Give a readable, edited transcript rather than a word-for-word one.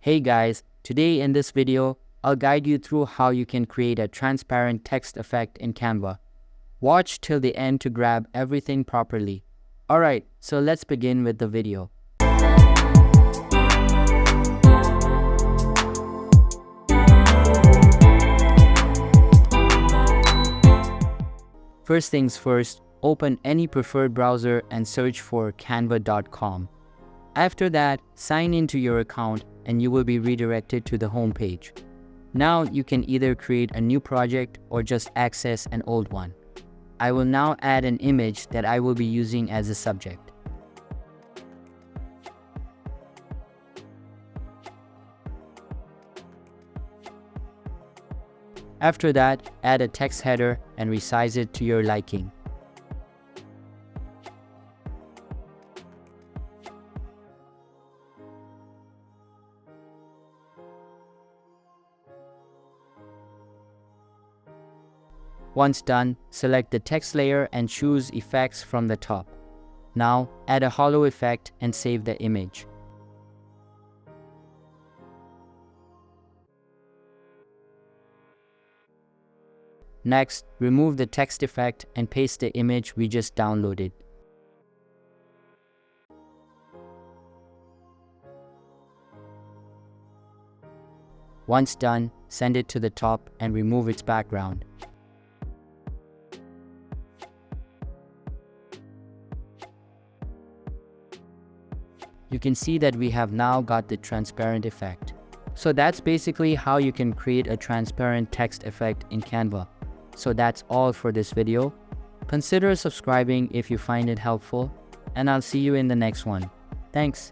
Hey guys, today in this video, I'll guide you through how you can create a transparent text effect in Canva. Watch till the end to grab everything properly. Alright, so let's begin with the video. First things first, open any preferred browser and search for canva.com. After that, sign into your account and you will be redirected to the home page. Now you can either create a new project or just access an old one. I will now add an image that I will be using as a subject. After that, add a text header and resize it to your liking. Once done, select the text layer and choose Effects from the top. Now, add a hollow effect and save the image. Next, remove the text effect and paste the image we just downloaded. Once done, send it to the top and remove its background. You can see that we have now got the transparent effect. So that's basically how you can create a transparent text effect in Canva. So that's all for this video. Consider subscribing if you find it helpful, and I'll see you in the next one. Thanks.